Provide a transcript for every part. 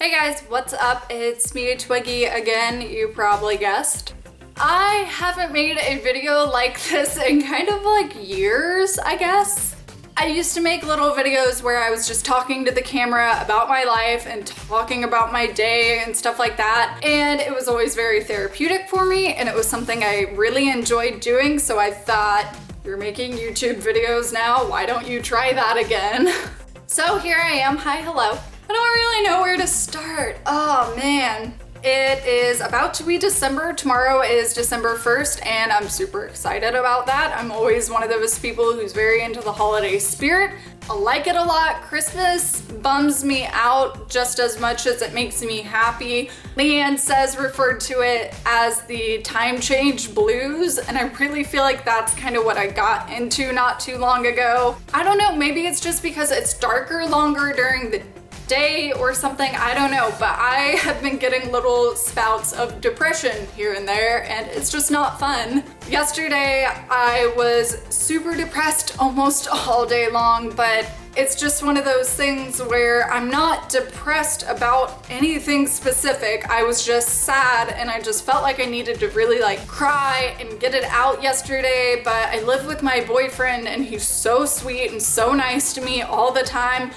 Hey guys, what's up? It's me, Twiggy, again, you probably guessed. I haven't made a video like this in kind of like years, I guess. I used to make little videos where I was just talking to the camera about my life and talking about my day and stuff like that. And it was always very therapeutic for me and it was something I really enjoyed doing. So I thought, you're making YouTube videos now, why don't you try that again? So here I am, hi, hello. I don't really know where to start. Oh man. It is about to be December. Tomorrow is December 1st and I'm super excited about that. I'm always one of those people who's very into the holiday spirit. I like it a lot. Christmas bums me out just as much as it makes me happy. Leanne says referred to it as the time change blues, and I really feel like that's kind of what I got into not too long ago. I don't know, maybe it's just because it's darker longer during the day or something, I don't know, but I have been getting little spouts of depression here and there and it's just not fun. Yesterday I was super depressed almost all day long, but it's just one of those things where I'm not depressed about anything specific. I was just sad and I just felt like I needed to really like cry and get it out yesterday, but I live with my boyfriend and he's so sweet and so nice to me all the time.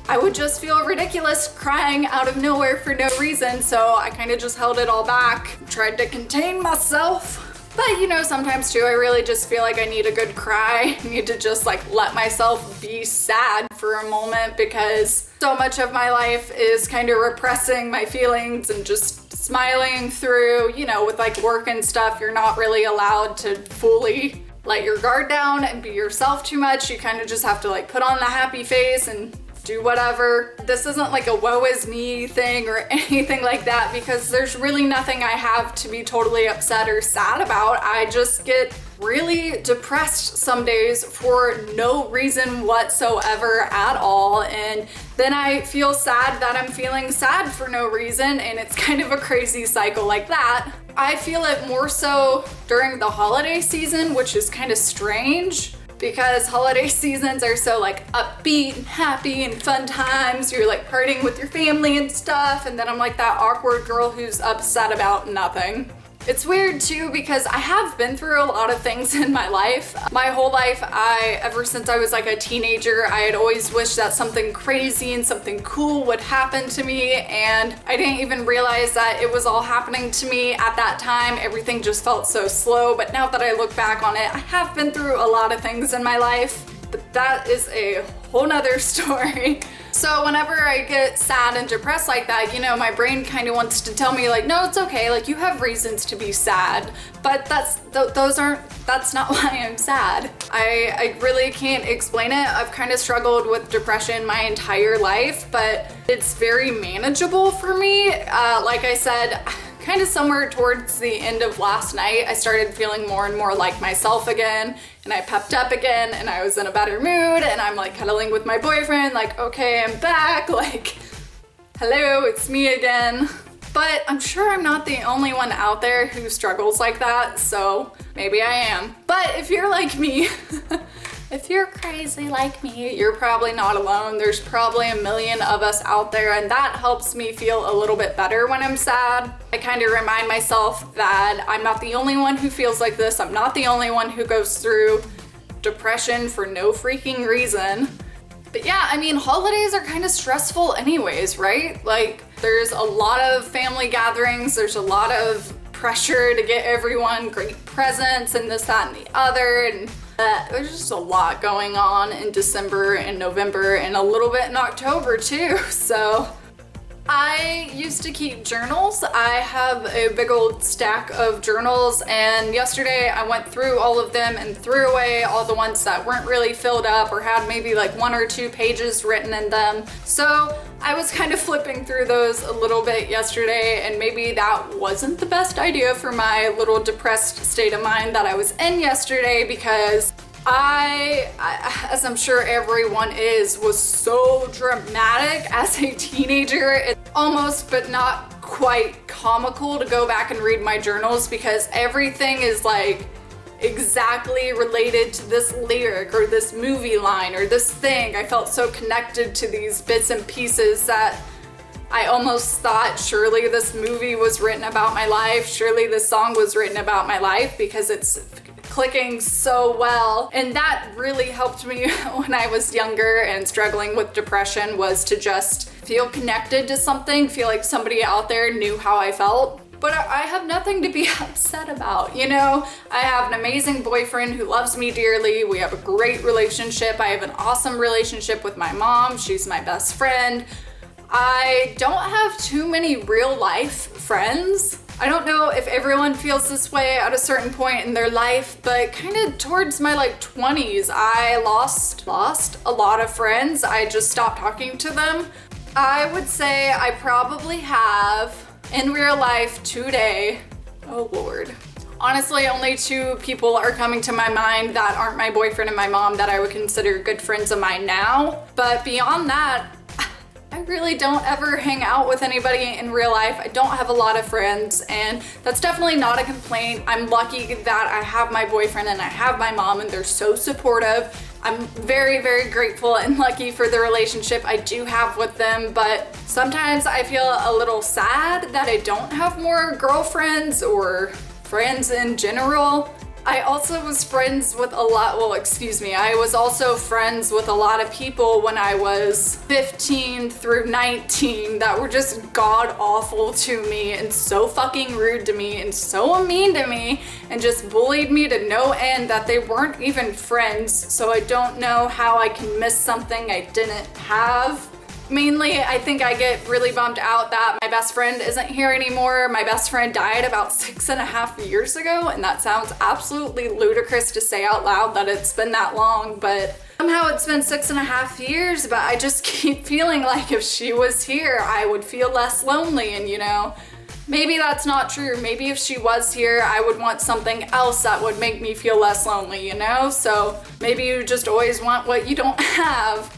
I would just feel ridiculous crying out of nowhere for no reason, so I kind of just held it all back, tried to contain myself. But you know, sometimes too, I really just feel like I need a good cry. I need to just like let myself be sad for a moment because so much of my life is kind of repressing my feelings and just smiling through, you know, with like work and stuff, you're not really allowed to fully let your guard down and be yourself too much. You kind of just have to like put on the happy face and do whatever. This isn't like a woe is me thing or anything like that because there's really nothing I have to be totally upset or sad about. I just get really depressed some days for no reason whatsoever at all, and then I feel sad that I'm feeling sad for no reason, and it's kind of a crazy cycle like that. I feel it more so during the holiday season, which is kind of strange because holiday seasons are so like upbeat and happy and fun times. You're like partying with your family and stuff, and then I'm like that awkward girl who's upset about nothing. It's weird too because I have been through a lot of things in my life. My whole life, ever since I was like a teenager, I had always wished that something crazy and something cool would happen to me, and I didn't even realize that it was all happening to me at that time. Everything just felt so slow, but now that I look back on it, I have been through a lot of things in my life, but that is a whole nother story. So whenever I get sad and depressed like that, you know, my brain kind of wants to tell me like, no, it's okay, like you have reasons to be sad, but that's not why I'm sad. I really can't explain it. I've kind of struggled with depression my entire life, but it's very manageable for me. Like I said, kind of somewhere towards the end of last night, I started feeling more and more like myself again, and I pepped up again, and I was in a better mood, and I'm like cuddling with my boyfriend, like, okay, I'm back, like, hello, it's me again. But I'm sure I'm not the only one out there who struggles like that, so maybe I am. But if you're like me, if you're crazy like me, you're probably not alone. There's probably a million of us out there, and that helps me feel a little bit better when I'm sad. I kind of remind myself that I'm not the only one who feels like this. I'm not the only one who goes through depression for no freaking reason. But yeah, I mean, holidays are kind of stressful anyways, right? Like, there's a lot of family gatherings, there's a lot of pressure to get everyone great presents and this, that, and the other, and there's just a lot going on in December and November and a little bit in October too. So I used to keep journals. I have a big old stack of journals, and yesterday I went through all of them and threw away all the ones that weren't really filled up or had maybe like 1 or 2 pages written in them. So I was kind of flipping through those a little bit yesterday, and maybe that wasn't the best idea for my little depressed state of mind that I was in yesterday, because I, as I'm sure everyone is, was so dramatic as a teenager. It's almost but not quite comical to go back and read my journals because everything is like exactly related to this lyric or this movie line or this thing. I felt so connected to these bits and pieces that I almost thought surely this movie was written about my life, surely this song was written about my life, because it's clicking so well. And that really helped me when I was younger and struggling with depression, was to just feel connected to something, feel like somebody out there knew how I felt. But I have nothing to be upset about, you know? I have an amazing boyfriend who loves me dearly. We have a great relationship. I have an awesome relationship with my mom. She's my best friend. I don't have too many real life friends. I don't know if everyone feels this way at a certain point in their life, but kind of towards my like 20s, I lost a lot of friends. I just stopped talking to them. I would say I probably have, in real life today, oh Lord. Honestly, only 2 people are coming to my mind that aren't my boyfriend and my mom that I would consider good friends of mine now. But beyond that, I really don't ever hang out with anybody in real life. I don't have a lot of friends, and that's definitely not a complaint. I'm lucky that I have my boyfriend and I have my mom, and they're so supportive. I'm very, very grateful and lucky for the relationship I do have with them, but sometimes I feel a little sad that I don't have more girlfriends or friends in general. I also was friends with a lot, I was also friends with a lot of people when I was 15 through 19 that were just god awful to me and so fucking rude to me and so mean to me and just bullied me to no end that they weren't even friends. So I don't know how I can miss something I didn't have. Mainly, I think I get really bummed out that my best friend isn't here anymore. My best friend died about 6.5 years ago, and that sounds absolutely ludicrous to say out loud that it's been that long, but somehow it's been 6.5 years, but I just keep feeling like if she was here, I would feel less lonely, and you know, maybe that's not true. Maybe if she was here, I would want something else that would make me feel less lonely, you know? So maybe you just always want what you don't have.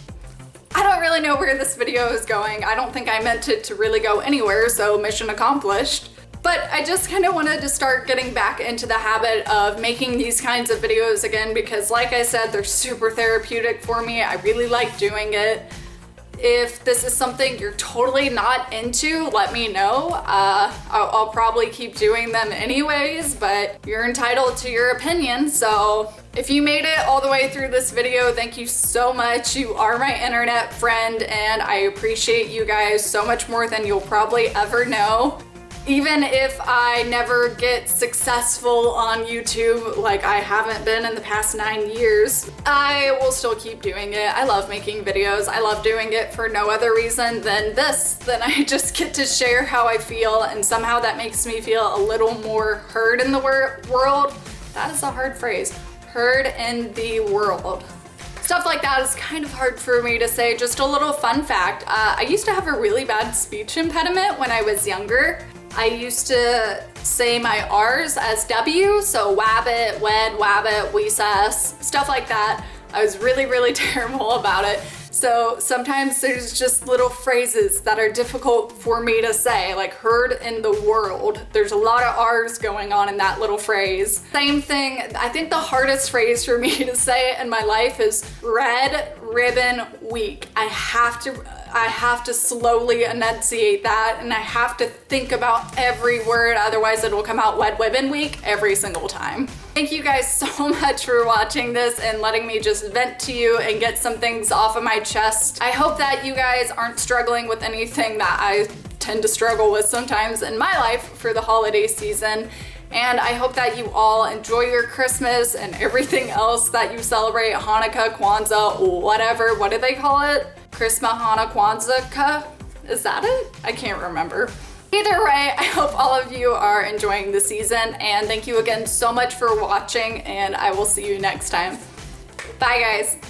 I don't really know where this video is going. I don't think I meant it to really go anywhere, so mission accomplished. But I just kind of wanted to start getting back into the habit of making these kinds of videos again because like I said, they're super therapeutic for me. I really like doing it. If this is something you're totally not into, let me know. I'll probably keep doing them anyways, but you're entitled to your opinion. So if you made it all the way through this video, thank you so much. You are my internet friend and I appreciate you guys so much more than you'll probably ever know. Even if I never get successful on YouTube like I haven't been in the past 9 years, I will still keep doing it. I love making videos. I love doing it for no other reason than this. Then I just get to share how I feel and somehow that makes me feel a little more heard in the world. That is a hard phrase. Heard in the world. Stuff like that is kind of hard for me to say. Just a little fun fact. I used to have a really bad speech impediment when I was younger. I used to say my R's as W, so wabbit, wed, wabbit, weesus, stuff like that. I was really, really terrible about it. So sometimes there's just little phrases that are difficult for me to say, like heard in the world. There's a lot of R's going on in that little phrase. Same thing, I think the hardest phrase for me to say in my life is red ribbon week. I have to slowly enunciate that and I have to think about every word, otherwise it will come out wed ribbon week every single time. Thank you guys so much for watching this and letting me just vent to you and get some things off of my chest. I hope that you guys aren't struggling with anything that I tend to struggle with sometimes in my life for the holiday season. And I hope that you all enjoy your Christmas and everything else that you celebrate, Hanukkah, Kwanzaa, whatever. What do they call it? Christmas, Hanukkah, Kwanzaa? Is that it? I can't remember. Either way, I hope all of you are enjoying the season and thank you again so much for watching and I will see you next time. Bye guys.